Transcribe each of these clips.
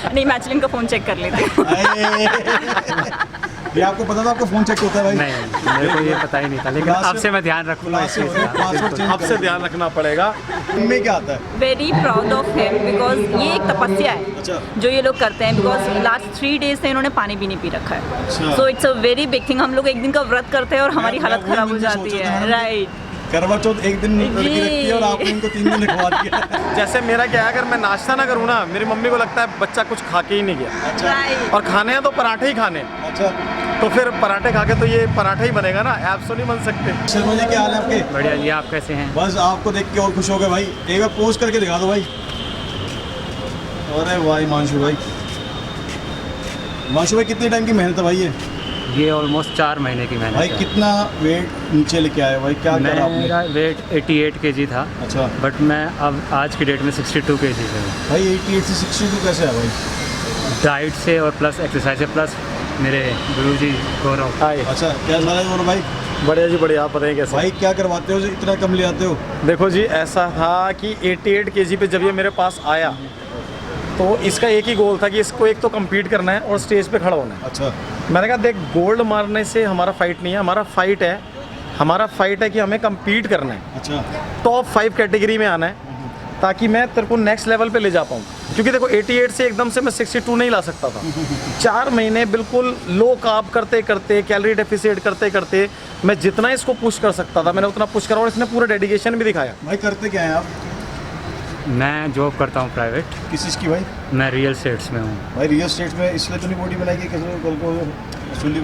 नहीं, मैं एक्चुअली इनका फ़ोन चेक कर लेती हूँ। ये आपको पता था आपको फ़ोन चेक होता है भाई? नहीं, मेरे को ये पता ही नहीं था, लेकिन अब से मैं ध्यान रखूँगा इस चीज़ का। अब से ध्यान रखना पड़ेगा। इनमें क्या आता है? Very proud of him because ये एक तपस्या है अच्छा। जो ये लोग करते हैं, बिकॉज लास्ट 3 डेज से इन्होंने पानी भी नहीं पी रखा है। अच्छा। So it's a very big thing. हम लोग एक दिन का व्रत करते हैं और हमारी मैं हालत वही खराब हो मैंने जाती सोचा था है। मैडम। राइट। करवा चौथ एक दिन लड़की रखती है और आपने इनको 3 दिन रखवा दिया। जैसे मेरा क्या है, अगर मैं नाश्ता ना करूँ ना, मेरी मम्मी को लगता है बच्चा कुछ खा के ही नहीं गया। अच्छा राइट। और खाने हैं तो पराठे ही खाने, अच्छा। तो फिर पराठे खा के तो ये पराठा ही बनेगा ना, ऐप्स तो नहीं बन सकते। शर्मा जी क्या हाल है आपके? बढ़िया जी, आप कैसे हैं? बस आपको देख के और खुश हो गए भाई। एक बार पोस्ट करके दिखा दो भाई। अरे भाई हिमांशु भाई, हिमांशु भाई कितने टाइम की मेहनत है भाई ये ऑलमोस्ट 4 महीने की मेहनत भाई है। कितना वेट नीचे लेके आए भाई, क्या करा आपने? मेरा वेट 88 kg था, अच्छा बट मैं अब आज की डेट में 62 kg पे हूँ। भाई 88 से 62 कैसे है भाई? डाइट से और प्लस एक्सरसाइज से, प्लस मेरे गुरुजी गौरव। हाय, अच्छा क्या सारा और भाई बढ़िया जी बढ़िया। आप बताइए कैसे? भाई क्या करवाते हो जो इतना कम ले आते हो? देखो जी, ऐसा था कि 88 kg पे जब ये मेरे पास आया तो इसका एक ही गोल था कि इसको एक तो compete करना है और स्टेज पे खड़ा होना है। अच्छा मैंने कहा देख, गोल्ड मारने से हमारा फाइट नहीं है, हमारा फाइट है कि हमें compete करना है, अच्छा टॉप 5 कैटेगरी में आना है, ताकि मैं तेरे को नेक्स्ट लेवल पे ले जा पाऊँ। क्योंकि देखो 88 से एकदम से मैं 62 नहीं ला सकता था। 4 महीने बिल्कुल लो कार्ब करते करते, कैलोरी डेफिसिट करते करते मैं जितना इसको पुश कर सकता था मैंने उतना पुश करा, और इसने पूरा डेडिकेशन भी दिखाया। भाई करते क्या हैं आप? मैं जॉब करता हूँ प्राइवेट। किस चीज़ की भाई? मैं रियल स्टेट्स में हूँ। भाई रियल स्टेट में इसलिए तो नहीं बॉडी बनाई कि किसी को कल को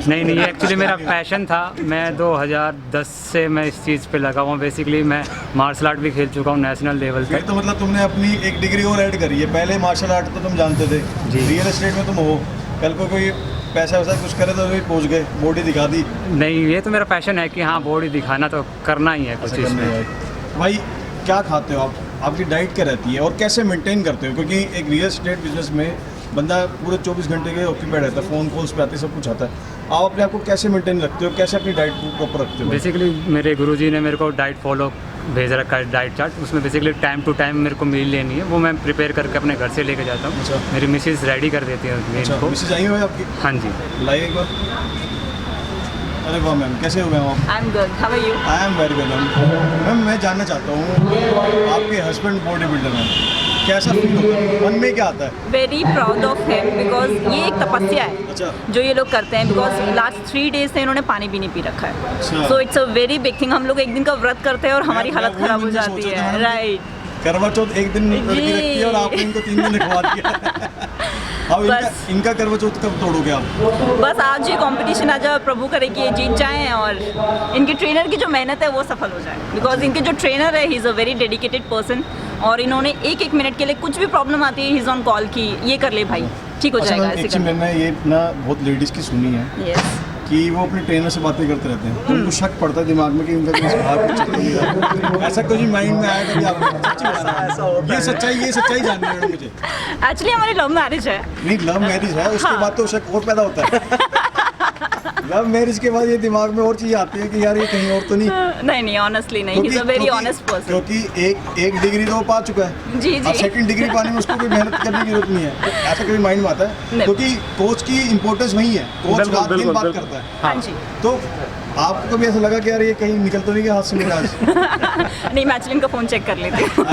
नहीं, ये एक्चुअली मेरा पैशन था। मैं 2010 से मैं इस चीज़ पे लगा हुआ हूँ। बेसिकली मैं मार्शल आर्ट भी खेल चुका हूँ नेशनल लेवल फिर तक। तो मतलब तुमने अपनी एक डिग्री और ऐड करी है। पहले मार्शल आर्ट तो तुम जानते थे, जी। रियल एस्टेट में तुम हो, कल को कोई पैसा वैसा कुछ करे तो भी पहुंच गए, बॉडी दिखा दी। नहीं, ये तो मेरा पैशन है कि हाँ, बॉडी दिखाना तो करना ही है कुछ ऐसा करना है इसमें। भाई क्या खाते हो आप? आपकी डाइट क्या रहती है और कैसे मेंटेन करते हो? क्योंकि एक रियल एस्टेट बिजनेस में बंदा पूरे 24 घंटे के ऑक्यूपाइड रहता है, फ़ोन कॉल्स पे आते सब कुछ आता है। आप अपने आप को कैसे मेंटेन रखते हो, कैसे अपनी डाइट को प्रॉपर रखते हो? बेसिकली मेरे गुरुजी ने मेरे को डाइट फॉलो भेज रखा है, डाइट चार्ट। उसमें बेसिकली टाइम टू टाइम मेरे को मील लेनी है, वो मैं प्रिपेयर करके अपने घर से लेके जाता हूँ। अच्छा। मेरी मिसेज रेडी कर देती है मील अच्छा को। मिसेज आई हुई है आपकी? हाँ जी। लाइए एक बार। अरे वाह मैम, कैसे हो मैम आप? I am good, how are you? I am very well ma'am. मैं जानना चाहता हूँ आपके हस्बैंड बॉडी बिल्डर हैं, कैसा फील होता है, मन में क्या आता है? Very proud of him because ये एक तपस्या है अच्छा जो ये लोग करते हैं, बिकॉज लास्ट 3 डेज से इन्होंने पानी भी नहीं पी रखा है। अच्छा। So it's a very big thing. हम लोग एक दिन का व्रत करते हैं और हमारी मैं हालत वही खराब हो मैंने जाती सोचा था है। मैडम। राइट। करवा चौथ एक दिन लड़की जी। रखती है और आपने इनको 3 दिन रखवा दिया। अब बस। इनका करवा चौथ कब तोड़ोगे आप? बस आज ये कंपटीशन आज प्रभु करे कि ये जीत जाएं और इनके ट्रेनर की जो मेहनत है वो सफल हो जाए, बिकॉज इनके जो ट्रेनर है he is a very dedicated person, और इन्होंने एक मिनट के लिए कुछ भी प्रॉब्लम आती है ही इज़ ऑन कॉल कि ये कर ले भाई, ठीक हो अच्छा जाएगा, मैम, ऐसे एक चीज़ कर मैंने ये ना बहुत लेडीज़ की सुनी है यस। कि वो अपने ट्रेनर से बातें करते रहते हैं, तो उनको शक पड़ता है दिमाग में कि उनका कुछ भाग कुछ चल नहीं रहा। ऐसा कुछ माइंड में आया कभी आपको? सच्ची बता रहा हूं। ये सच्चाई जाननी है मुझे। एक्चुअली हमारी लव मैरिज है। नहीं लव मैरिज है, उसके हाँ। बाद तो शक और पैदा होता है। लव मैरिज के बाद ये दिमाग में और चीज़ आती है कि यार ये कहीं और तो नहीं। नहीं ऑनेस्टली नहीं, he is a very honest person. क्योंकि एक डिग्री तो वो पा चुका है, जी अब जी। सेकंड डिग्री पाने में उसको कोई मेहनत करने की जरूरत नहीं है। तो ऐसा कभी माइंड में आता है, नहीं। क्योंकि कोच की इंपॉर्टेंस वही है, कोच बिल्कुल, रात दिन बिल्कुल, बात बिल्कुल। करता है। हाँ जी। तो आपको कभी ऐसा लगा कि यार ये कहीं निकल तो नहीं गया हाथ से मेरा आज? नहीं, मैं एक्चुअली इनका फ़ोन चेक कर लेती हूँ।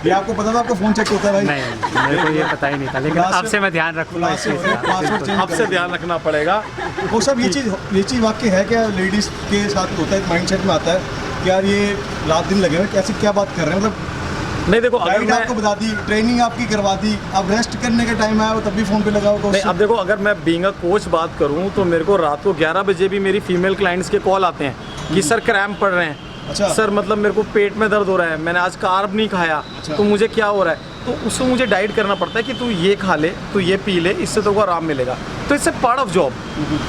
ये आपको पता था आपका फ़ोन चेक होता है भाई? नहीं, मेरे को ये पता ही नहीं था, लेकिन अब से मैं ध्यान रखूँगा इस चीज़ का। पासवर्ड चेंज अब से ध्यान रखना पड़ेगा। वो सब ये चीज़ वाकई है क्या? लेडीज़ के साथ होता है, माइंडसेट में आता है कि यार ये रात दिन लगे हुए कैसे क्या बात कर रहे हैं, मतलब नहीं देखो, अगर डाइट मैं आपको बता दी, ट्रेनिंग आपकी करवा दी, अब रेस्ट करने का टाइम आया वो तब भी फ़ोन पे लगा होगा नहीं, उससे। अब देखो, अगर मैं बीइंग अ कोच बात करूं तो मेरे को रात को 11 बजे भी मेरी फीमेल क्लाइंट्स के कॉल आते हैं कि सर क्रैम्प पड़ रहे हैं, अच्छा। सर मतलब मेरे को पेट में दर्द हो रहा है, मैंने आज कार्ब नहीं खाया, अच्छा। तो मुझे क्या हो रहा है, तो उसको मुझे डाइट करना पड़ता है कि तू ये खा ले, तू ये पी ले, इससे तो आराम मिलेगा। तो इससे पार्ट ऑफ जॉब।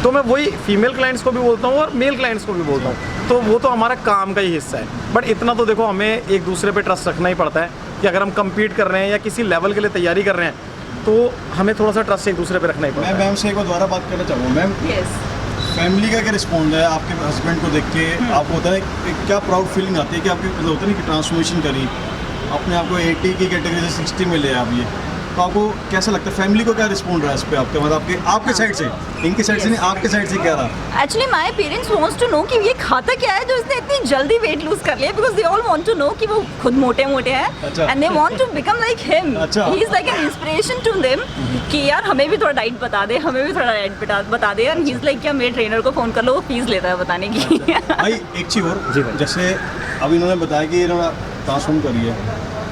तो मैं वही फीमेल क्लाइंट्स को भी बोलता हूँ और मेल क्लाइंट्स को भी बोलता हूँ, तो वो तो हमारा काम का ही हिस्सा है। बट इतना तो देखो, हमें एक दूसरे पे ट्रस्ट रखना ही पड़ता है कि अगर हम कम्पीट कर रहे हैं या किसी लेवल के लिए तैयारी कर रहे हैं तो हमें थोड़ा सा ट्रस्ट एक दूसरे पे रखना ही पड़ता मैं है। मैम से एक बार दोबारा बात करना चाहूँगा। Ma'am yes. फैमिली का क्या रिस्पॉन्ड है आपके हस्बैंड को देख के? आपको होता है कि क्या प्राउड फीलिंग आती है कि आपकी मतलब होता है कि ट्रांसफॉर्मेशन करी, अपने आप को 80 की कैटेगरी से 60 में ले आप ये तो आपको कैसा लगता है, फैमिली को क्या रिस्पॉन्ड रहा है इस पे आपके, मतलब आपके साइड से, इनकी साइड से नहीं, आपके साइड से क्या रहा? Actually my parents wants to know कि ये खाता क्या है जो इसने इतनी जल्दी वेट लूज कर लिया, because they all want to know कि वो खुद मोटे हैं अच्छा। And they want to become like him, अच्छा। He is like an inspiration to them कि यार हमें भी थोड़ा डाइट बता दे, हमें भी थोड़ा डाइट बता दे, एंड ही इज लाइक क्या मेरे ट्रेनर को फोन कर लो, वो फीस लेता है बताने की। भाई एक चीज़ और, जी भाई। जैसे अब इन्होंने बताया कि इन्होंने ट्रांसफॉर्म करी है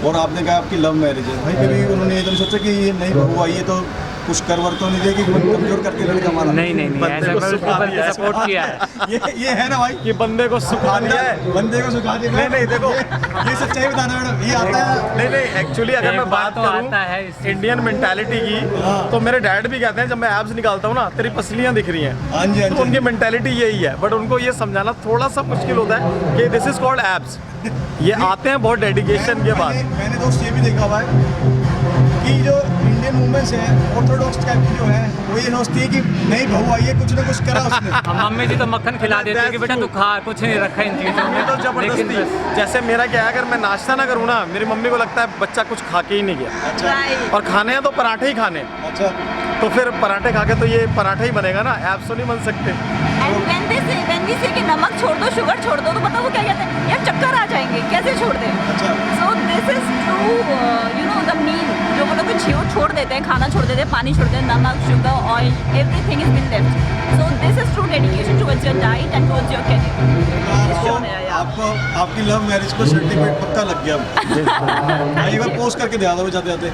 और आपने कहा आपकी लव मैरिज है, भाई कभी उन्होंने ये तो नहीं सोचा कि ये नहीं बहू आई है तो कुछ कर वर तो नहीं देगी, कमजोर करके लड़का मारा? नहीं बंदे ऐसा को मैंने सुखा दिया है। सपोर्ट किया है। ये है ना भाई, ये बंदे को सुखा दिया है। बंदे को सुखा दिया। नहीं, देखो। ये सच्चाई बताना मैडम, ये आता है। नहीं एक्चुअली अगर एक मैं बात बात तो आता है करूँ इस चीज़ इंडियन मेंटालिटी की, तो मेरे डैड भी कहते हैं जब मैं एब्स निकालता हूँ ना, तेरी पसलियाँ दिख रही हैं। हाँ जी, हाँ तो जी। उनकी मेंटालिटी यही है, बट उनको ये समझाना थोड़ा सा मुश्किल होता है कि दिस इज कॉल्ड एब्स। ये आते हैं बहुत डेडिकेशन के बाद। मैंने दोस्त ये भी देखा हुआ है कि जो इंडियन वुमेन्स हैं, ऑर्थोडॉक्स टाइप की जो है, वो ये सोचती है कि नहीं बहू आई है, कुछ ना कुछ करा उसने। अब मम्मी जी तो मक्खन खिला देती है कि बेटा तू खा, कुछ नहीं रखा इन चीज़ों ये में, तो लेकिन जबरदस्ती, जैसे मेरा क्या है, अगर मैं नाश्ता ना करूँ ना, मेरी मम्मी को लगता है बच्चा कुछ खा के ही नहीं गया, अच्छा Right. और खाने हैं तो पराठे ही खाने, अच्छा। तो फिर पराठे खा के तो ये पराठा ही बनेगा ना, एब्स तो नहीं बन सकते। एंड व्हेन वी से कि नमक छोड़ दो, शुगर छोड़ दो, तो पता वो क्या कहते हैं, यार चक्कर आ जाएंगे, कैसे छोड़ दें? अच्छा। सो this is true, you know the mean, जो वो लोग छोड़ देते हैं, खाना छोड़ देते हैं, पानी छोड़ देते हैं, नमक, sugar, oil, everything is been left. So this is true dedication towards your diet and towards your career. आपको आपकी लव मैरिज को सर्टिफिकेट पक्का लग गया अब। एक बार पोस्ट करके दिया दो जाते जाते।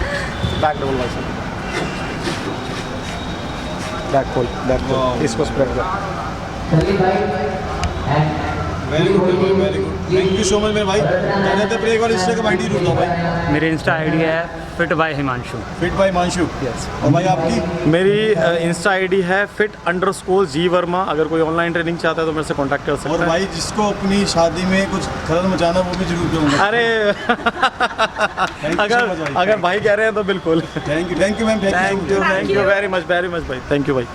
बैक डबल वाइस, बैक खोल, Wow. इसको स्प्रेड कर। Very good very good, thank you so much मेरे भाई। क्या कहते हैं, एक बार इंस्टाग्राम आईडी ढूंढ लो भाई। मेरी इंस्टा आईडी है fit by Himanshu. Fit by मानशु। Yes. और भाई आपकी? मेरी इंस्टा आईडी है fit_G वर्मा। अगर कोई ऑनलाइन ट्रेनिंग चाहता है तो मेरे से कांटेक्ट कर सकता और है। भाई जिसको अपनी शादी में कुछ खलल मचाना, वो भी जरूर दूंगा। अरे so अगर much भाई। अगर भाई कह रहे हैं तो बिल्कुल। Thank you ma'am, thank you very much भाई, थैंक यू भाई।